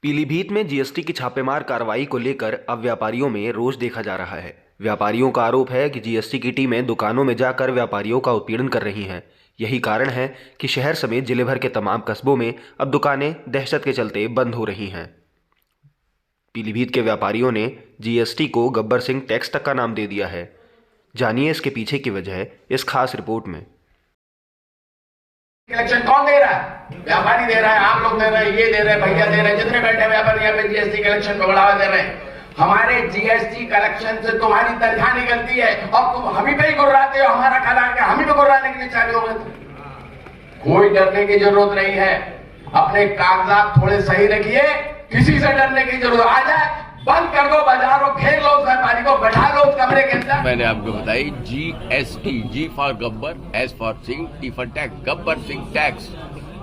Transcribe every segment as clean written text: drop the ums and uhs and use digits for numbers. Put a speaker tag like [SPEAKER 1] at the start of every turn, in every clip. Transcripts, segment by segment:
[SPEAKER 1] पीलीभीत में जीएसटी की छापेमार कार्रवाई को लेकर अब व्यापारियों में रोष देखा जा रहा है। व्यापारियों का आरोप है कि जीएसटी की टीमें दुकानों में जाकर व्यापारियों का उत्पीड़न कर रही हैं। यही कारण है कि शहर समेत जिले भर के तमाम कस्बों में अब दुकानें दहशत के चलते बंद हो रही हैं। पीलीभीत के व्यापारियों ने जीएसटी को गब्बर सिंह टैक्स तक का नाम दे दिया है। जानिए इसके पीछे की वजह इस खास रिपोर्ट में।
[SPEAKER 2] कलेक्शन कौन दे रहा है? व्यापारी दे रहा है, आप लोग दे रहे हैं, ये दे रहे हैं, भैया दे रहे हैं, जितने बैठे व्यापारी यहाँ पे जीएसटी कलेक्शन को बढ़ावा दे रहे हैं। हमारे जीएसटी कलेक्शन से तुम्हारी तनख्वाह निकलती है और तुम हम ही पे ही गुर्राते हो। हमारा खाना के हम ही पे गुर्राने के लिए चाह रहे हो। कोई डरने की जरूरत नहीं है। अपने कागजात थोड़े सही रखिए, किसी से डरने की जरूरत आ जाए बंद कर दो, बाजारों घेर लो, व्यापारी को बैठा लो कमरे के अंदर।
[SPEAKER 3] मैंने आपको बताई GST, G for Gabbar, S for Singh, T for tax, Gabbar Singh tax.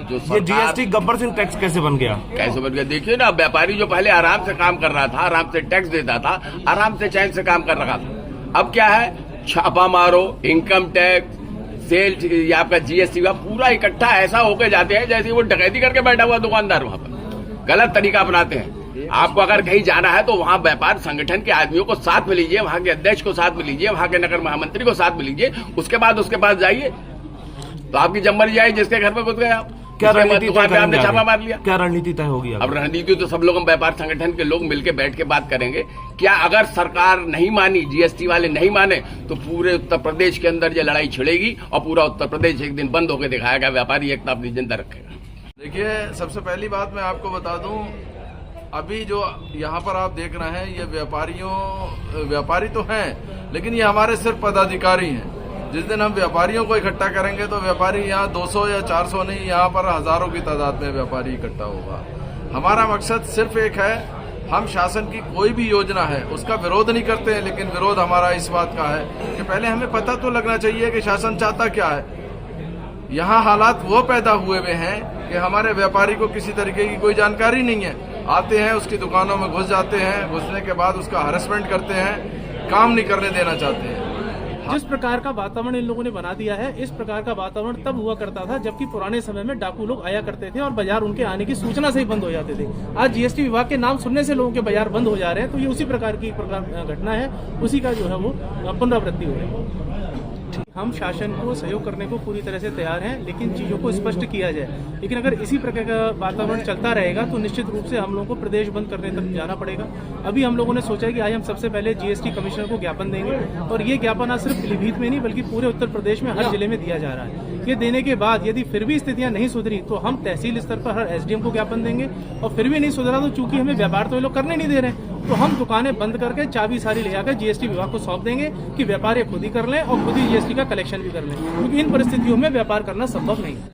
[SPEAKER 3] जो
[SPEAKER 4] ये जीएसटी गब्बर सिंह टैक्स कैसे बन गया?
[SPEAKER 3] कैसे बन गया? देखिए ना, व्यापारी जो पहले आराम से काम कर रहा था, आराम से टैक्स देता था, आराम से चैन से काम कर रहा था। अब क्या है, छापा मारो, इनकम टैक्स, सेल, या आपका जीएसटी का पूरा इकट्ठा ऐसा होके जाते हैं जैसे वो डकैती करके बैठा हुआ दुकानदार। वहां पर गलत तरीका अपनाते हैं। आपको अगर कहीं जाना है तो वहाँ व्यापार संगठन के आदमियों को साथ में लीजिए, वहाँ के अध्यक्ष को साथ में लीजिए, वहाँ के नगर महामंत्री को साथ में लीजिए, उसके बाद उसके पास जाइए तो आपकी जब मर्जी आई जिसके घर में घुस गए आप,
[SPEAKER 4] क्या रणनीति
[SPEAKER 3] आपने छापा मार लिया।
[SPEAKER 4] क्या रणनीति तय होगी?
[SPEAKER 3] अब रणनीति तो सब लोग, हम व्यापार संगठन के लोग मिलकर बैठ के बात करेंगे। क्या अगर सरकार नहीं मानी, जीएसटी वाले नहीं माने, तो पूरे उत्तर प्रदेश के अंदर ये लड़ाई छिड़ेगी और पूरा उत्तर प्रदेश एक दिन बंद होकर दिखाएगा। व्यापारी एकता अपनी जिंदा रखेगा।
[SPEAKER 5] देखिए, सबसे पहली बात मैं आपको बता दूं, अभी जो यहाँ पर आप देख रहे हैं ये व्यापारी तो हैं, लेकिन ये हमारे सिर्फ पदाधिकारी हैं। जिस दिन हम व्यापारियों को इकट्ठा करेंगे तो व्यापारी यहाँ 200 या 400 नहीं, यहाँ पर हजारों की तादाद में व्यापारी इकट्ठा होगा। हमारा मकसद सिर्फ एक है, हम शासन की कोई भी योजना है उसका विरोध नहीं करते हैं, लेकिन विरोध हमारा इस बात का है कि पहले हमें पता तो लगना चाहिए कि शासन चाहता क्या है। यहाँ हालात वो पैदा हुए हैं कि हमारे व्यापारी को किसी तरीके की कोई जानकारी नहीं है। आते हैं, उसकी दुकानों में घुस जाते हैं, घुसने के बाद उसका हरेसमेंट करते हैं, काम नहीं करने देना चाहते हैं।
[SPEAKER 6] जिस प्रकार का वातावरण इन लोगों ने बना दिया है, इस प्रकार का वातावरण तब हुआ करता था जबकि पुराने समय में डाकू लोग आया करते थे और बाजार उनके आने की सूचना से ही बंद हो जाते थे। आज जीएसटी विभाग के नाम सुनने से लोगों के बाजार बंद हो जा रहे हैं, तो ये उसी प्रकार की घटना है, उसी का जो है वो पुनरावृत्ति हो रही है। हम शासन को सहयोग करने को पूरी तरह से तैयार हैं, लेकिन चीजों को स्पष्ट किया जाए। लेकिन अगर इसी प्रकार का वातावरण चलता रहेगा तो निश्चित रूप से हम लोगों को प्रदेश बंद करने तक जाना पड़ेगा। अभी हम लोगों ने सोचा है कि आज हम सबसे पहले जीएसटी कमिश्नर को ज्ञापन देंगे, और ये ज्ञापन आज सिर्फ पीलीभीत में नहीं बल्कि पूरे उत्तर प्रदेश में हर जिले में दिया जा रहा है। ये देने के बाद यदि फिर भी स्थितियां नहीं सुधरी तो हम तहसील स्तर पर हर एसडीएम को ज्ञापन देंगे, और फिर भी नहीं सुधरा तो चूंकि हमें व्यापार तो ये लोग करने नहीं दे रहे हैं, तो हम दुकानें बंद करके चाबी सारी ले जाकर जीएसटी विभाग को सौंप देंगे कि व्यापारी खुद ही कर लें और खुद ही जीएसटी का कलेक्शन भी कर लें, क्योंकि इन परिस्थितियों में व्यापार करना संभव नहीं है।